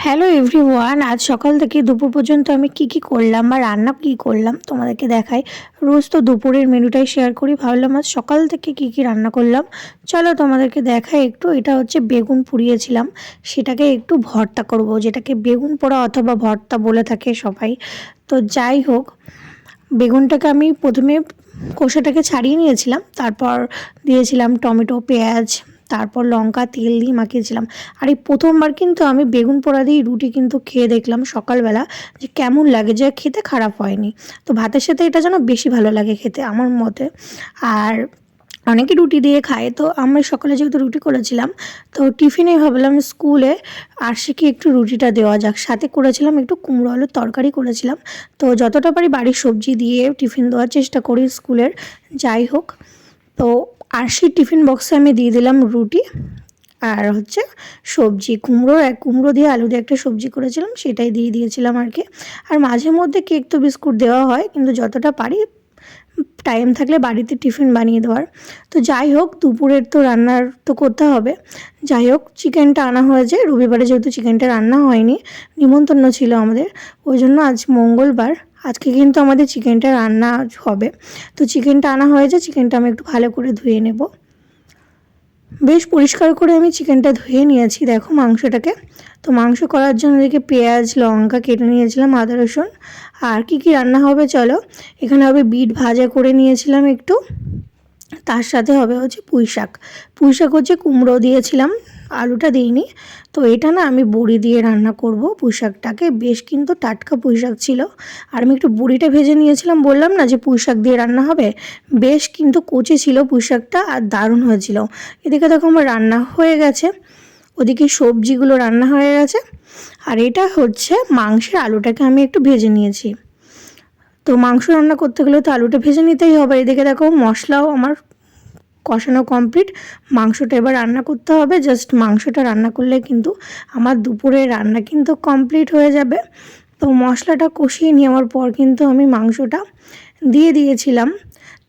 Hello everyone, আজ সকাল থেকে দুপুর পর্যন্ত আমি কি করলাম বা রান্না কি করলাম তোমাদেরকে দেখাই। রোজ তো দুপুরের মেনুটাই শেয়ার করি, ভাবলাম আজ সকাল থেকে কি রান্না করলাম চলো তোমাদেরকে দেখাই একটু। এটা হচ্ছে বেগুন পুড়িয়েছিলাম, সেটাকে একটু ভর্তা করব, যেটাকে বেগুন পোড়া অথবা ভর্তা বলে থাকে সবাই। তো যাই হোক, বেগুনটাকে আমি প্রথমে খোসাটাকে ছাড়িয়ে নিয়েছিলাম, তারপর দিয়েছিলাম টমেটো, পেঁয়াজ, তারপর লঙ্কা, তেল দিয়ে মাখিয়েছিলাম। আর এই প্রথমবার কিন্তু আমি বেগুন পোড়া দিয়ে রুটি কিন্তু খেয়ে দেখলাম সকালবেলা, যে কেমন লাগে, যে খেতে খারাপ হয়নি। তো ভাতের সাথে এটা যেন বেশি ভালো লাগে খেতে আমার মতে। আর অনেকে রুটি দিয়ে খায়, তো আমি সকালে যেহেতু রুটি করেছিলাম, তো টিফিনে ভাবলাম স্কুলে আরশিকে একটু রুটিটা দেওয়া যাক। সাথে করেছিলাম একটু কুমড়ো আলুর তরকারি করেছিলাম। তো যতটা পারি বাড়ির সবজি দিয়ে টিফিন দেওয়ার চেষ্টা করি স্কুলের। যাই হোক, তো আরশির টিফিন বক্সে আমি দিয়ে দিলাম রুটি আর হচ্ছে সবজি, কুমড়ো দিয়ে আলু দিয়ে একটা সবজি করেছিলাম, সেটাই দিয়ে দিয়েছিলাম আর কি। আর মাঝে মধ্যে কেক তো বিস্কুট দেওয়া হয়, কিন্তু যতটা পারি টাইম থাকলে বাড়িতে টিফিন বানিয়ে দেওয়ার। তো যাই হোক, দুপুরের তো রান্নার তো করতে হবে। যাই হোক, চিকেনটা আনা হয়েছে, রবিবারে যেহেতু চিকেনটা রান্না হয়নি, নিমন্ত্রণ ছিল আমাদের, ওই জন্য আজ মঙ্গলবার, আজকে কিন্তু আমাদের চিকেনটা রান্না হবে। তো চিকেনটা আনা হয়েছে, চিকেনটা আমি একটু ভালো করে ধুয়ে নেব। বেশ পরিষ্কার করে আমি চিকেনটা ধুয়ে নিয়েছি, দেখো মাংসটাকে। তো মাংস করার জন্য এদিকে পেঁয়াজ লঙ্কা কেটে নিয়েছিলাম, আদা রসুন। আর কি রান্না হবে চলো, এখানে হবে বিট ভাজা করে নিয়েছিলাম একটু, তার সাথে হবে হচ্ছে পুঁই শাক হচ্ছে কুমড়ো দিয়েছিলাম, আলুটা দিইনি। তো এটা না আমি বড়ি দিয়ে রান্না করব পুঁই শাকটাকে, বেশ কিন্তু টাটকা পুঁই শাক ছিল। আর আমি একটু বড়িটা ভেজে নিয়েছিলাম, বললাম না যে পুঁই শাক দিয়ে রান্না হবে, বেশ কিন্তু কচি ছিল পুঁই শাকটা আর দারুণ হয়েছিল। এদিকে দেখো আমার রান্না হয়ে গেছে, ওদিকে সবজিগুলো রান্না হয়ে গেছে। আর এটা হচ্ছে মাংসের আলুটাকে আমি একটু ভেজে নিয়েছি। তো মাংস রান্না করতে গেলে তো আলুটা ভেজে নিতেই হবে। এদিকে দেখো মশলাও আমার কষানো কমপ্লিট, মাংসটা এবার রান্না করতে হবে। জাস্ট মাংসটা রান্না করলে কিন্তু আমার দুপুরের রান্না কিন্তু কমপ্লিট হয়ে যাবে। তো মশলাটা কষিয়ে নেওয়ার পর কিন্তু আমি মাংসটা দিয়ে দিয়েছিলাম,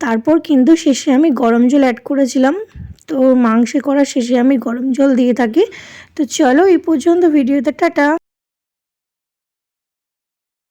তারপর কিন্তু শেষে আমি গরম জল অ্যাড করেছিলাম। তো মাংস করার শেষে আমি গরম জল দিয়ে থাকি। তো চলো এই পর্যন্ত ভিডিওতে, টাটা।